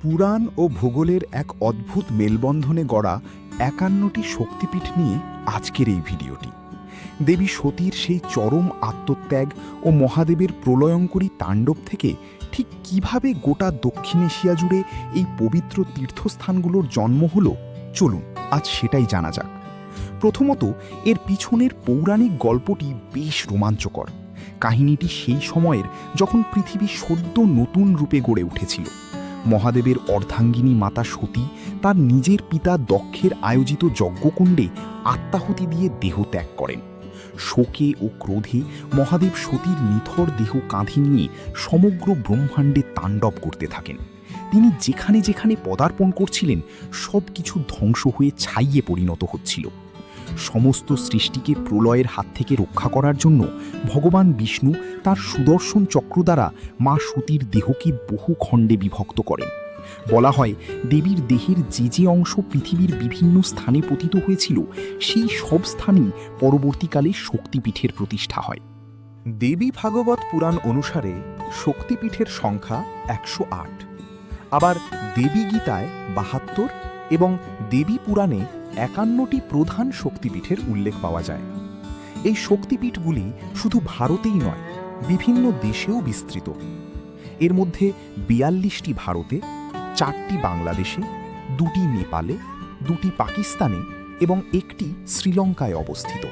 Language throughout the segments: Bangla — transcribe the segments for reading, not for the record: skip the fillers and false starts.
পুরাণ ও ভূগোলের এক অদ্ভুত মেলবন্ধনে গড়া ৫১টি শক্তিপীঠ নিয়ে আজকের এই ভিডিওটি। দেবী সতীর সেই চরম আত্মত্যাগ ও মহাদেবের প্রলয়ঙ্করী তাণ্ডব থেকে ঠিক কিভাবে গোটা দক্ষিণ এশিয়া জুড়ে এই পবিত্র তীর্থস্থানগুলোর জন্ম হলো, চলুন আজ সেটাই জানা যাক। প্রথমত, এর পিছনের পৌরাণিক গল্পটি বেশ রোমাঞ্চকর। কাহিনীটি সেই সময়ের যখন পৃথিবী সদ্য নতুন রূপে গড়ে উঠেছিল। মহাদেবের অর্ধাঙ্গিনী মাতা সতী তার নিজের পিতা দক্ষের আয়োজিত যজ্ঞকুণ্ডে আত্মাহুতি দিয়ে দেহ ত্যাগ করেন। শোকে ও ক্রোধে মহাদেব সতীর নিথর দেহ কাঁধে নিয়ে সমগ্র ব্রহ্মাণ্ডে তাণ্ডব করতে থাকেন। তিনি যেখানে যেখানে পদার্পণ করছিলেন সব কিছু ধ্বংস হয়ে ছাইয়ে পরিণত হচ্ছিল। সমস্ত সৃষ্টিকে প্রলয়ের হাত থেকে রক্ষা করার জন্য ভগবান বিষ্ণু তার সুদর্শন চক্র দ্বারা মা সতীর দেহকে বহু খণ্ডে বিভক্ত করেন। বলা হয়, দেবীর দেহের যে যে অংশ পৃথিবীর বিভিন্ন স্থানে পতিত হয়েছিল সেই সব স্থানেই পরবর্তীকালে শক্তিপীঠের প্রতিষ্ঠা হয়। দেবী ভাগবত পুরাণ অনুসারে শক্তিপীঠের সংখ্যা ১০৮, আবার দেবী গীতায় ৭২ এবং দেবী পুরাণে ৫১টি প্রধান শক্তিপীঠের উল্লেখ পাওয়া যায়। এই শক্তিপীঠগুলি শুধু ভারতেই নয়, বিভিন্ন দেশেও বিস্তৃত। এর মধ্যে ৪২টি ভারতে, ৪টি বাংলাদেশে, ২টি নেপালে, ২টি পাকিস্তানে এবং ১টি শ্রীলঙ্কায় অবস্থিত।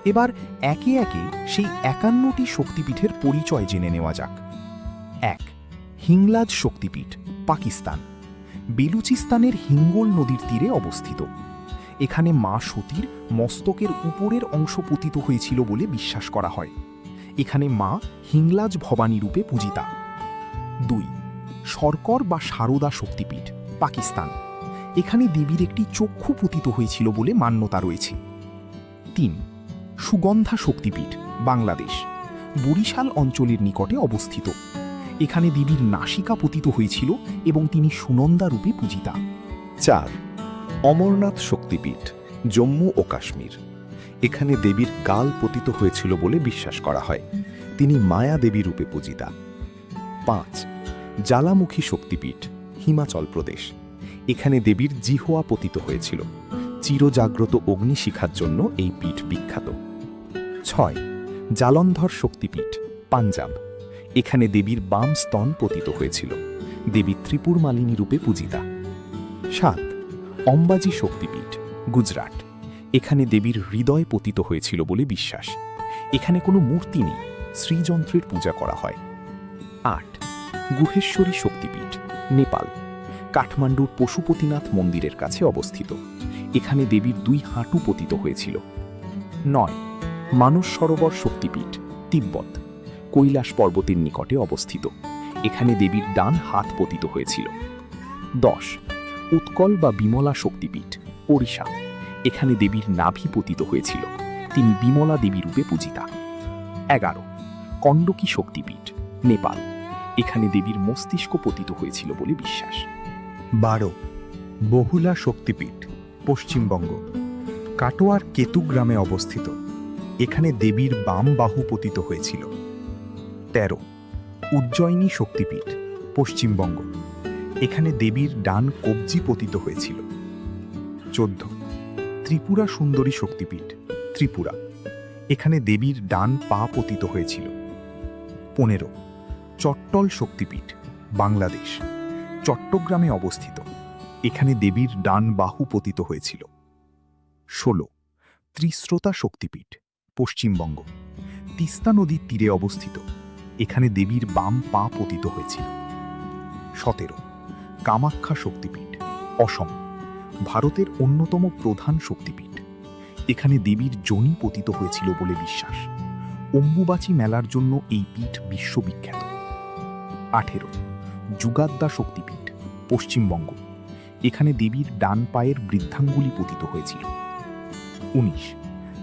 এবার একে একে সেই ৫১টি শক্তিপীঠের পরিচয় জেনে নেওয়া যাক। ১. হিংলাজ শক্তিপীঠ, পাকিস্তান। বেলুচিস্তানের হিঙ্গোল নদীর তীরে অবস্থিত। এখানে মা সতীর মস্তকের উপরের অংশ পতিত হয়েছিল বলে বিশ্বাস করা হয়। এখানে মা হিংলাজ ভবানী রূপে পূজিতা। ২. শর্কর বা সারদা শক্তিপীঠ, পাকিস্তান। এখানে দেবীর একটি চক্ষু পতিত হয়েছিল বলে মান্যতা রয়েছে। ৩. সুগন্ধা শক্তিপীঠ, বাংলাদেশ। বরিশাল অঞ্চলের নিকটে অবস্থিত। এখানে দেবীর নাসিকা পতিত হয়েছিল এবং তিনি সুনন্দা রূপে পূজিতা। ৪. অমরনাথ শক্তিপীঠ, জম্মু ও কাশ্মীর। এখানে দেবীর গাল পতিত হয়েছিল বলে বিশ্বাস করা হয়। তিনি মায়া দেবী রূপে পূজিতা। ৫. জ্বালামুখী শক্তিপীঠ, হিমাচল প্রদেশ। এখানে দেবীর জিহ্বা পতিত হয়েছিল। চিরজাগ্রত অগ্নিশিখার জন্য এই পীঠ বিখ্যাত। ৬. জালন্ধর শক্তিপীঠ, পাঞ্জাব। এখানে দেবীর বাম স্তন পতিত হয়েছিল। দেবী ত্রিপুর মালিনী রূপে পূজিতা। ৭. অম্বাজি শক্তিপীঠ, গুজরাট। এখানে দেবীর হৃদয় পতিত হয়েছিল বলে বিশ্বাস। এখানে কোনো মূর্তি নেই, শ্রীযন্ত্রের পূজা করা হয়। ৮. গুহেশ্বরী শক্তিপীঠ, নেপাল। কাঠমান্ডুর পশুপতিনাথ মন্দিরের কাছে অবস্থিত। এখানে দেবীর ২ হাঁটু পতিত হয়েছিল। ৯. মানস সরোবর শক্তিপীঠ, তিব্বত। কৈলাস পর্বতের নিকটে অবস্থিত। এখানে দেবীর ডান হাত পতিত হয়েছিল। ১০. উৎকল বা বিমলা শক্তিপীঠ, ওড়িশা। এখানে দেবীর নাভি পতিত হয়েছিল। তিনি বিমলা দেবী রূপে পূজিতা। ১১. কণ্ডকী শক্তিপীঠ, নেপাল। এখানে দেবীর মস্তিষ্ক পতিত হয়েছিল বলে বিশ্বাস। ১২. বহুলা শক্তিপীঠ, পশ্চিমবঙ্গ। কাটোয়ার কেতু গ্রামে অবস্থিত। এখানে দেবীর বাম বাহু পতিত হয়েছিল। ১৩. উজ্জয়িনী শক্তিপীঠ, পশ্চিমবঙ্গ। এখানে দেবীর ডান কবজি পতিত হয়েছিল। ১৪. ত্রিপুরা সুন্দরী শক্তিপীঠ, ত্রিপুরা। এখানে দেবীর ডান পা পতিত হয়েছিল। ১৫. চট্টল শক্তিপীঠ, বাংলাদেশ। চট্টগ্রামে অবস্থিত। এখানে দেবীর ডান বাহু পতিত হয়েছিল। ১৬. ত্রিশ্রোতা শক্তিপীঠ, পশ্চিমবঙ্গ। তিস্তা নদীর তীরে অবস্থিত। এখানে দেবীর বাম পা পতিত হয়েছিল। ১৭. কামাখ্যা শক্তিপীঠ, অসম। ভারতের অন্যতম প্রধান শক্তিপীঠ। এখানে দেবীর যোনি পতিত হয়েছিল বলে বিশ্বাস। অম্বুবাচী মেলার জন্য এই পীঠ বিশ্ববিখ্যাত। ১৮. যুগাদ্দা শক্তিপীঠ, পশ্চিমবঙ্গ। এখানে দেবীর ডান পায়ের বৃদ্ধাঙ্গুলি পতিত হয়েছিল। ১৯.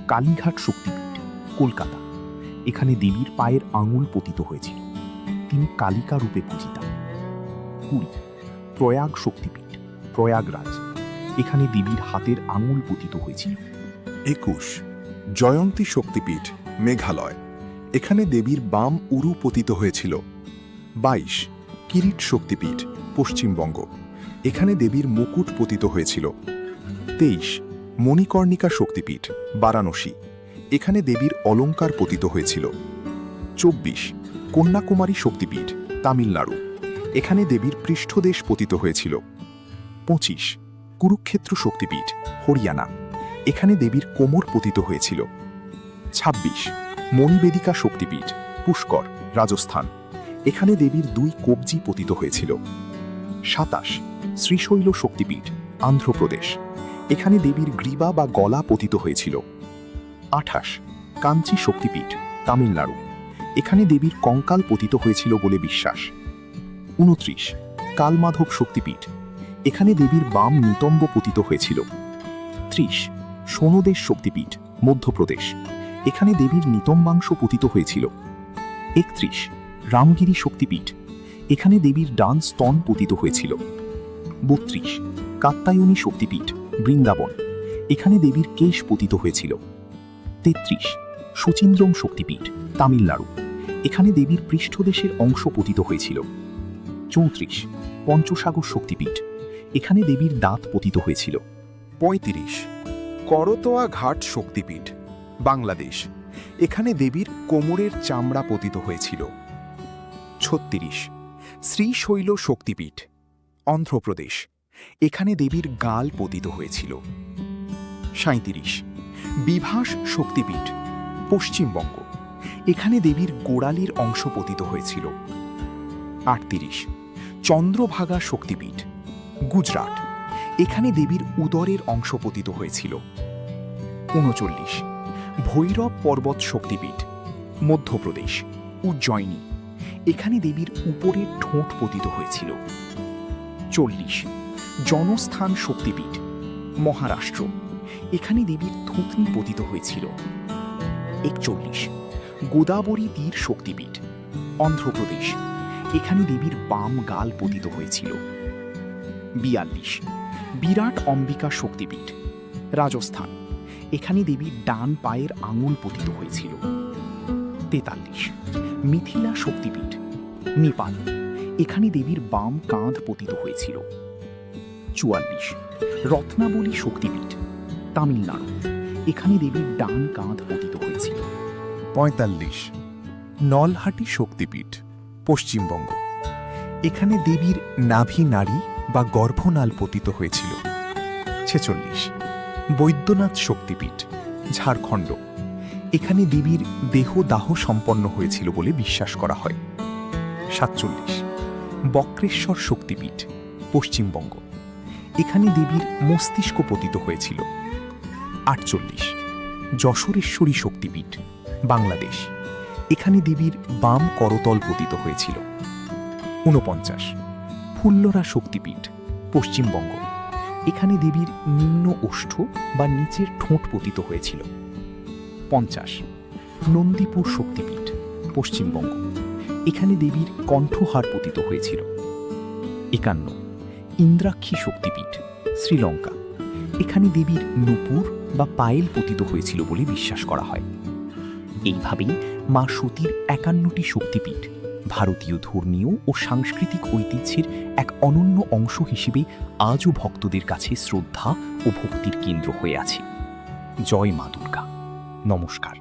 কালীঘাট শক্তিপীঠ, কলকাতা। এখানে দেবীর পায়ের আঙুল পতিত হয়েছিল। তিনি কালিকা রূপে পূজিতা। ২০. প্রয়াগ শক্তিপীঠ, প্রয়াগরাজ। এখানে দেবীর হাতের আঙুল পতিত হয়েছিল। ২১. জয়ন্তী শক্তিপীঠ, মেঘালয়। এখানে দেবীর বাম উরু পতিত হয়েছিল। ২২. কিরিট শক্তিপীঠ, পশ্চিমবঙ্গ। এখানে দেবীর মুকুট পতিত হয়েছিল। 23 মণিকর্ণিকা শক্তিপীঠ, বারাণসী। এখানে দেবীর অলঙ্কার পতিত হয়েছিল। 24 কন্যাকুমারী শক্তিপীঠ, তামিলনাড়ু। এখানে দেবীর পৃষ্ঠদেশ পতিত হয়েছিল। 25 কুরুক্ষেত্র শক্তিপীঠ, হরিয়ানা। এখানে দেবীর কোমর পতিত হয়েছিল। 26 মণিবেদিকা শক্তিপীঠ, পুষ্কর, রাজস্থান। এখানে দেবীর 2 কবজি পতিত হয়েছিল। 27 শ্রীশৈল শক্তিপীঠ, অন্ধ্রপ্রদেশ। এখানে দেবীর গ্রীবা বা গলা পতিত হয়েছিল। 28 কাঞ্চি শক্তিপীঠ, তামিলনাড়ু। এখানে দেবীর কঙ্কাল পতিত হয়েছিল বলে বিশ্বাস। 29 কালমাধব শক্তিপীঠ। এখানে দেবীর বাম নিতম্ব পতিত হয়েছিল। 30 সোনদেশ শক্তিপীঠ, মধ্যপ্রদেশ। এখানে দেবীর নিতম্বাংশ পতিত হয়েছিল। 31 রামগিরি শক্তিপীঠ। এখানে দেবীর ডান স্তন পতিত হয়েছিল। 32 কাত্যায়নী শক্তিপীঠ, বৃন্দাবন। এখানে দেবীর কেশ পতিত হয়েছিল। 33 সুচিন্দ্রম শক্তিপীঠ, তামিলনাড়ু। এখানে দেবীর পৃষ্ঠদেশের অংশ পতিত হয়েছিল। 34 পঞ্চসাগর শক্তিপীঠ। এখানে দেবীর দাঁত পতিত হয়েছিল। 35 করতোয়া ঘাট শক্তিপীঠ, বাংলাদেশ। এখানে দেবীর কোমরের চামড়া পতিত হয়েছিল। 36 শ্রীশৈল শক্তিপীঠ, অন্ধ্রপ্রদেশ। এখানে দেবীর গাল পতিত হয়েছিল। 37 বিভাস শক্তিপীঠ, পশ্চিমবঙ্গ। এখানে দেবীর গোড়ালির অংশ পতিত হয়েছিল। 38 চন্দ্রভাগা শক্তিপীঠ, গুজরাট। এখানে দেবীর উদরের অংশ পতিত হয়েছিল। 39 ভৈরব পর্বত শক্তিপীঠ, মধ্যপ্রদেশ, উজ্জয়িনী। এখানে দেবীর উপরের ঠোঁট পতিত হয়েছিল। 40 জনস্থান শক্তিপীঠ, মহারাষ্ট্র। এখানে দেবীর থুতনি পতিত হয়েছিল। 41 গোদাবরী তীর শক্তিপীঠ, অন্ধ্রপ্রদেশ। এখানে দেবীর বাম গাল পতিত হয়েছিল। 42 বিরাট অম্বিকা শক্তিপীঠ, রাজস্থান। এখানে দেবীর ডান পায়ের আঙুল পতিত হয়েছিল। 43 মিথিলা শক্তিপীঠ, নেপাল। এখানে দেবীর বাম কাঁধ পতিত হয়েছিল। 44 রত্নাবলী শক্তিপীঠ, তামিলনাড়ু। এখানে দেবীর ডান কাঁধ পতিত হয়েছিল। 45 নলহাটি শক্তিপীঠ, পশ্চিমবঙ্গ। এখানে দেবীর নাভি নাড়ি বা গর্ভনাল পতিত হয়েছিল। 46 বৈদ্যনাথ শক্তিপীঠ, ঝাড়খণ্ড। এখানে দেবীর দেহদাহ সম্পন্ন হয়েছিল বলে বিশ্বাস করা হয়। 47 বক্রেশ্বর শক্তিপীঠ, পশ্চিমবঙ্গ। এখানে দেবীর মস্তিষ্ক পতিত হয়েছিল। 48 যশোরেশ্বরী শক্তিপীঠ, বাংলাদেশ। এখানে দেবীর বাম করতল পতিত হয়েছিল। 49 ফুল্লরা শক্তিপীঠ, পশ্চিমবঙ্গ। এখানে দেবীর নিম্ন ওষ্ঠ বা নিচের ঠোঁট পতিত হয়েছিল। 50 নন্দীপুর শক্তিপীঠ, পশ্চিমবঙ্গ। এখানে দেবীর কণ্ঠহার পতিত হয়েছিল। 51 ইন্দ্রাক্ষী শক্তিপীঠ, শ্রীলঙ্কা। এখানে দেবীর নূপুর বা পায়েল পতিত হয়েছিল বলে বিশ্বাস করা হয়। এইভাবেই মা সতীর 51টি শক্তিপীঠ ভারতীয় ধর্মীয় ও সাংস্কৃতিক ঐতিহ্যের এক অনন্য অংশ হিসেবে আজও ভক্তদের কাছে শ্রদ্ধা ও ভক্তির কেন্দ্র হয়ে আছে। জয় মা দুর্গা। নমস্কার।